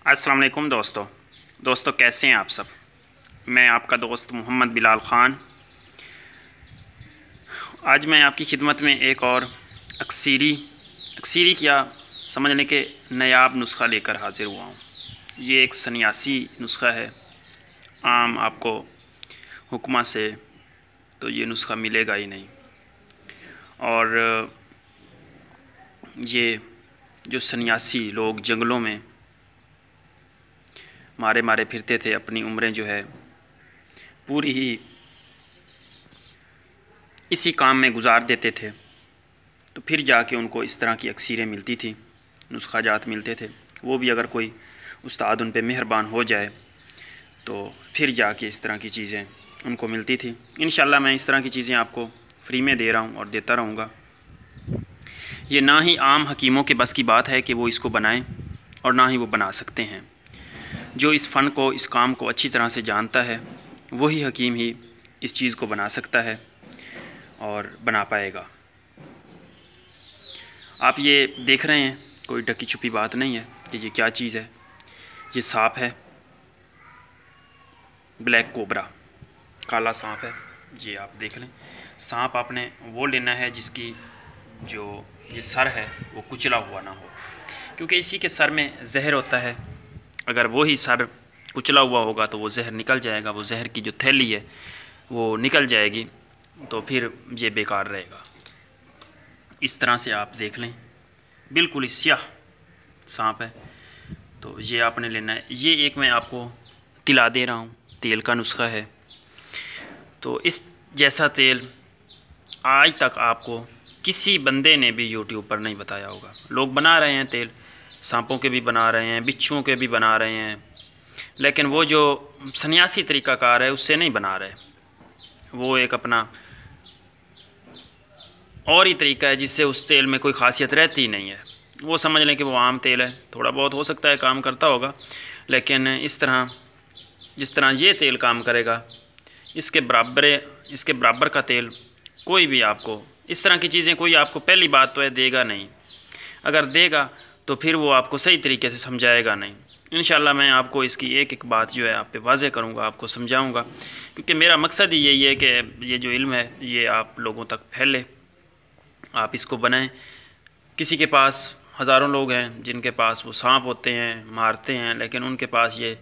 अस्सलाम वालेकुम दोस्तों कैसे हैं आप सब। मैं आपका दोस्त मोहम्मद बिलाल ख़ान। आज मैं आपकी खिदमत में एक और अक्सीरी क्या समझने के नायाब नुस्खा लेकर हाज़िर हुआ हूँ। ये एक सन्यासी नुस्खा है। आम आपको हुक्मा से तो ये नुस्खा मिलेगा ही नहीं। और ये जो सन्यासी लोग जंगलों में मारे मारे फिरते थे, अपनी उम्रें जो है पूरी ही इसी काम में गुजार देते थे, तो फिर जाके उनको इस तरह की अक्सीरें मिलती थी, नुस्खा जात मिलते थे। वो भी अगर कोई उस्ताद उन पे मेहरबान हो जाए तो फिर जाके इस तरह की चीज़ें उनको मिलती थी। इंशाल्लाह मैं इस तरह की चीज़ें आपको फ्री में दे रहा हूँ और देता रहूँगा। ये ना ही आम हकीमों के बस की बात है कि वो इसको बनाएं और ना ही वो बना सकते हैं। जो इस फ़न को, इस काम को अच्छी तरह से जानता है वही हकीम ही इस चीज़ को बना सकता है और बना पाएगा। आप ये देख रहे हैं, कोई ढकी छुपी बात नहीं है कि ये क्या चीज़ है। ये सांप है, ब्लैक कोबरा, काला सांप है। ये आप देख लें। सांप आपने वो लेना है जिसकी जो ये सर है वो कुचला हुआ ना हो, क्योंकि इसी के सर में जहर होता है। अगर वो ही सर कुचला हुआ होगा तो वो जहर निकल जाएगा, वो जहर की जो थैली है वो निकल जाएगी, तो फिर ये बेकार रहेगा। इस तरह से आप देख लें, बिल्कुल ही स्याह सांप है। तो ये आपने लेना है। ये एक मैं आपको तिला दे रहा हूँ, तेल का नुस्खा है। तो इस जैसा तेल आज तक आपको किसी बंदे ने भी यूट्यूब पर नहीं बताया होगा। लोग बना रहे हैं तेल, सांपों के भी बना रहे हैं, बिच्छुओं के भी बना रहे हैं, लेकिन वो जो सन्यासी तरीक़ाकार है उससे नहीं बना रहे। वो एक अपना और ही तरीका है जिससे उस तेल में कोई ख़ासियत रहती ही नहीं है। वो समझ लें कि वो आम तेल है, थोड़ा बहुत हो सकता है काम करता होगा, लेकिन इस तरह जिस तरह ये तेल काम करेगा इसके बराबर का तेल कोई भी आपको, इस तरह की चीज़ें कोई आपको पहली बात तो है देगा नहीं। अगर देगा तो फिर वो आपको सही तरीके से समझाएगा नहीं। इंशाल्लाह मैं आपको इसकी एक एक बात जो है आप पे वाज़े करूँगा, आपको समझाऊँगा, क्योंकि मेरा मकसद ही यही है कि ये जो इल्म है ये आप लोगों तक फैले, आप इसको बनाएं। किसी के पास हज़ारों लोग हैं जिनके पास वो सांप होते हैं, मारते हैं, लेकिन उनके पास ये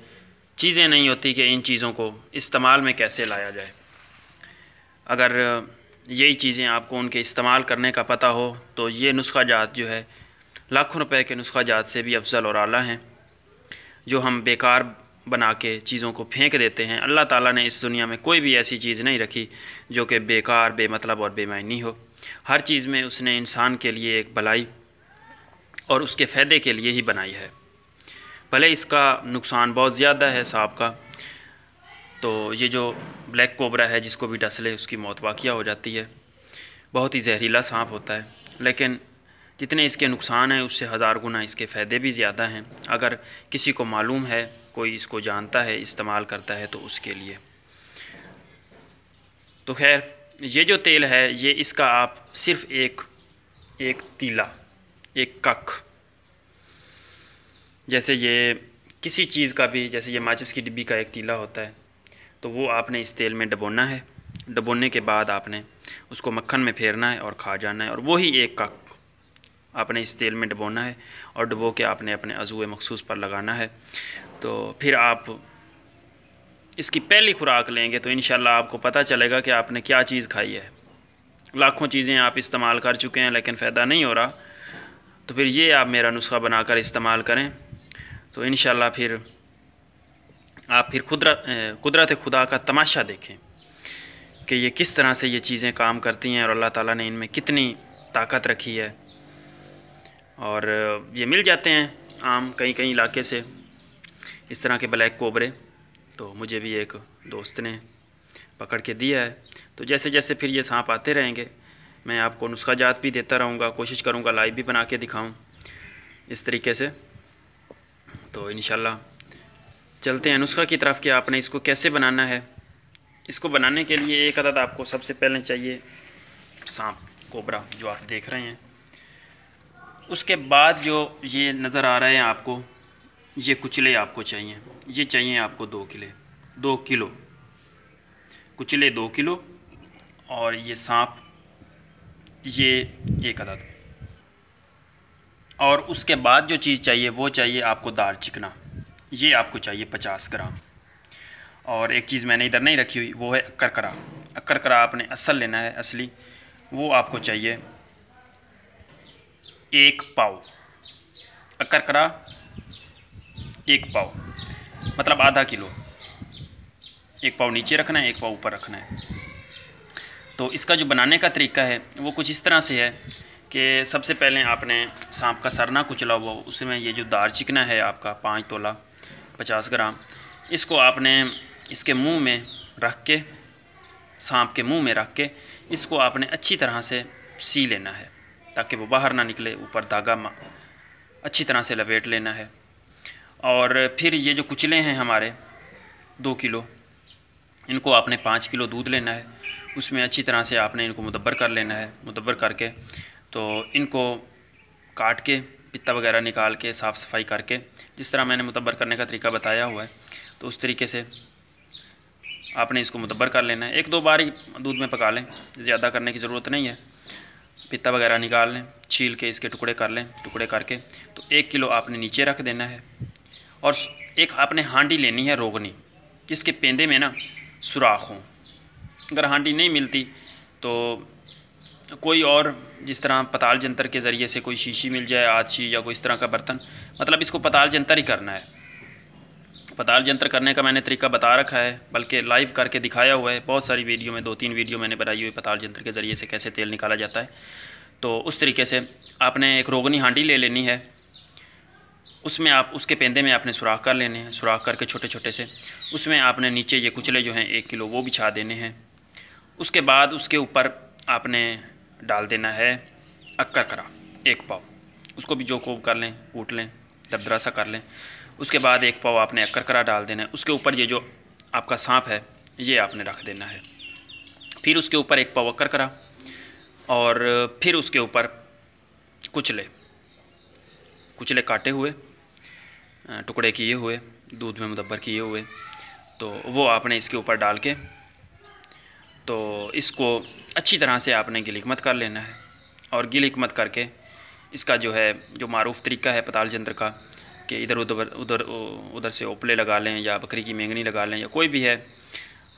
चीज़ें नहीं होती कि इन चीज़ों को इस्तेमाल में कैसे लाया जाए। अगर यही चीज़ें आपको उनके इस्तेमाल करने का पता हो तो ये नुस्खा जात जो है लाखों रुपए के नुस्खा जात से भी अफजल और आला हैं, जो हम बेकार बना के चीज़ों को फेंक देते हैं। अल्लाह ताला ने इस दुनिया में कोई भी ऐसी चीज़ नहीं रखी जो कि बेकार, बेमतलब और बेमायनी हो। हर चीज़ में उसने इंसान के लिए एक भलाई और उसके फ़ायदे के लिए ही बनाई है। भले इसका नुकसान बहुत ज़्यादा है सांप का, तो ये जो ब्लैक कोबरा है जिसको भी डस ले उसकी मौत वाक़या हो जाती है। बहुत ही जहरीला सांप होता है, लेकिन जितने इसके नुकसान हैं उससे हज़ार गुना इसके फ़ायदे भी ज़्यादा हैं। अगर किसी को मालूम है, कोई इसको जानता है, इस्तेमाल करता है तो उसके लिए। तो खैर ये जो तेल है ये इसका आप सिर्फ़ एक तीला, एक कख, जैसे ये किसी चीज़ का भी, जैसे ये माचिस की डिब्बी का एक तीला होता है, तो वो आपने इस तेल में डबोना है। डबोने के बाद आपने उसको मक्खन में फेरना है और खा जाना है। और वही एक कख आपने इस तेल में डबोना है और डबो के आपने अपने अज़ूए मखसूस पर लगाना है। तो फिर आप इसकी पहली खुराक लेंगे तो इंशाल्लाह आपको पता चलेगा कि आपने क्या चीज़ खाई है। लाखों चीज़ें आप इस्तेमाल कर चुके हैं लेकिन फ़ायदा नहीं हो रहा, तो फिर ये आप मेरा नुस्खा बनाकर इस्तेमाल करें तो इंशाल्लाह फिर आप फिर कुदरत खुदा का तमाशा देखें कि ये किस तरह से ये चीज़ें काम करती हैं और अल्लाह ताला ने इनमें कितनी ताकत रखी है। और ये मिल जाते हैं आम कई कई इलाके से इस तरह के ब्लैक कोबरे। तो मुझे भी एक दोस्त ने पकड़ के दिया है, तो जैसे जैसे फिर ये सांप आते रहेंगे मैं आपको नुस्खा जात भी देता रहूँगा, कोशिश करूँगा लाइव भी बना के दिखाऊँ इस तरीके से। तो इंशाल्लाह चलते हैं नुस्खा की तरफ कि आपने इसको कैसे बनाना है। इसको बनाने के लिए एक अदद आपको सबसे पहले चाहिए सांप कोबरा जो आप देख रहे हैं। उसके बाद जो ये नज़र आ रहा है आपको, ये कुचले आपको चाहिए, ये चाहिए आपको 2 किलो कुचले, 2 किलो। और ये सांप ये 1 अदद। और उसके बाद जो चीज़ चाहिए वो चाहिए आपको दाल चिकना, ये आपको चाहिए 50 ग्राम। और एक चीज़ मैंने इधर नहीं रखी हुई, वो है अक्करकरा। अक्करकरा आपने असल लेना है, असली, वो आपको चाहिए 1 पाव। अक्करकरा 1 पाव, मतलब आधा किलो। 1 पाव नीचे रखना है, 1 पाव ऊपर रखना है। तो इसका जो बनाने का तरीका है वो कुछ इस तरह से है कि सबसे पहले आपने सांप का सरना कुचला हुआ, उसमें ये जो दाल चिकना है आपका 5 तोला 50 ग्राम, इसको आपने इसके मुंह में रख के, सांप के मुंह में रख के, इसको आपने अच्छी तरह से सी लेना है ताकि वो बाहर ना निकले। ऊपर धागा अच्छी तरह से लपेट लेना है। और फिर ये जो कुचले हैं हमारे 2 किलो, इनको आपने 5 किलो दूध लेना है, उसमें अच्छी तरह से आपने इनको मुदब्बर कर लेना है। मुदब्बर करके तो इनको काट के पित्ता वगैरह निकाल के साफ़ सफाई करके, जिस तरह मैंने मुदब्बर करने का तरीका बताया हुआ है, तो उस तरीके से आपने इसको मुदब्बर कर लेना है। 1-2 बार ही दूध में पका लें, ज़्यादा करने की ज़रूरत नहीं है। पित्ता वगैरह निकाल लें, छील के इसके टुकड़े कर लें। टुकड़े करके तो 1 किलो आपने नीचे रख देना है। और एक आपने हांडी लेनी है रोगनी, जिसके पेंदे में ना सुराख हों। अगर हांडी नहीं मिलती तो कोई और, जिस तरह पताल जंतर के ज़रिए से कोई शीशी मिल जाए, आदशी या कोई इस तरह का बर्तन, मतलब इसको पताल जंतर ही करना है। पताल जंतर करने का मैंने तरीका बता रखा है, बल्कि लाइव करके दिखाया हुआ है। बहुत सारी वीडियो में, 2-3 वीडियो मैंने बनाई हुई पताल जंतर के ज़रिए से कैसे तेल निकाला जाता है। तो उस तरीके से आपने एक रोगनी हांडी ले लेनी है, उसमें आप उसके पेंदे में आपने सुराख कर लेने हैं। सुराख करके छोटे छोटे से उसमें आपने नीचे ये कुचले जो हैं 1 किलो वो बिछा देने हैं। उसके बाद उसके ऊपर आपने डाल देना है अक्करकरा 1 पाव, उसको भी जो कोब कर लें, कूट लें, दरदरा सा कर लें। उसके बाद 1 पाव आपने अक्करकरा डाल देना है। उसके ऊपर ये जो आपका सांप है ये आपने रख देना है। फिर उसके ऊपर 1 पाव अक्करकरा, और फिर उसके ऊपर कुचले काटे हुए, टुकड़े किए हुए, दूध में मुदब्बर किए हुए, तो वो आपने इसके ऊपर डाल के तो इसको अच्छी तरह से आपने गिल हिकमत कर लेना है। और गिल हिकमत करके इसका जो है, जो मारूफ तरीका है पताल जंत्र का, कि इधर उधर से ओपले लगा लें या बकरी की मेंगनी लगा लें या कोई भी है,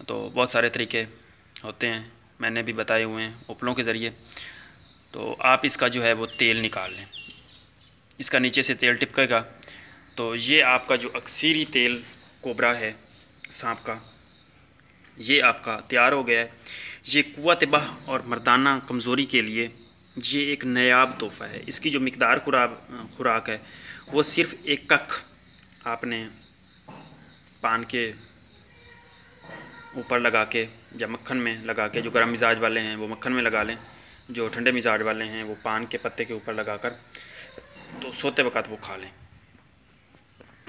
तो बहुत सारे तरीके होते हैं, मैंने भी बताए हुए हैं ओपलों के ज़रिए। तो आप इसका जो है वो तेल निकाल लें, इसका नीचे से तेल टिपकेगा। तो ये आपका जो अक्सीरी तेल कोबरा है सांप का, ये आपका तैयार हो गया है। ये कुव्वत बह और मर्दाना कमज़ोरी के लिए ये एक नायाब तोहफ़ा है। इसकी जो मिकदार खुराक है वो सिर्फ़ 1 कख आपने पान के ऊपर लगा के या मक्खन में लगा के, जो गर्म मिजाज वाले हैं वो मक्खन में लगा लें, जो ठंडे मिजाज वाले हैं वो पान के पत्ते के ऊपर लगाकर तो सोते वक़्त वो खा लें।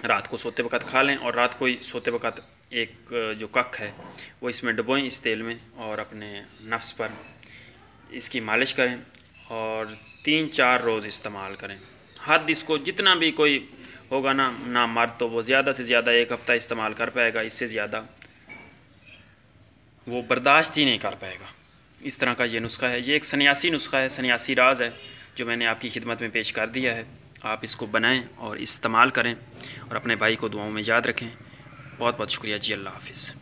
रात को सोते वक़्त खा लें, और रात को ही सोते वक़्त एक जो कख है वो इसमें डुबोएं इस तेल में, और अपने नफ्स पर इसकी मालिश करें और 3-4 रोज़ इस्तेमाल करें। हद इसको जितना भी कोई होगा ना मर्द, तो वो ज़्यादा से ज़्यादा 1 हफ़्ता इस्तेमाल कर पाएगा, इससे ज़्यादा वो बर्दाश्त ही नहीं कर पाएगा। इस तरह का ये नुस्खा है। ये एक सन्यासी नुस्खा है, सन्यासी राज है, जो मैंने आपकी खिदमत में पेश कर दिया है। आप इसको बनाएं और इस्तेमाल करें और अपने भाई को दुआओं में याद रखें। बहुत बहुत शुक्रिया जी। अल्लाह हाफ़िज़।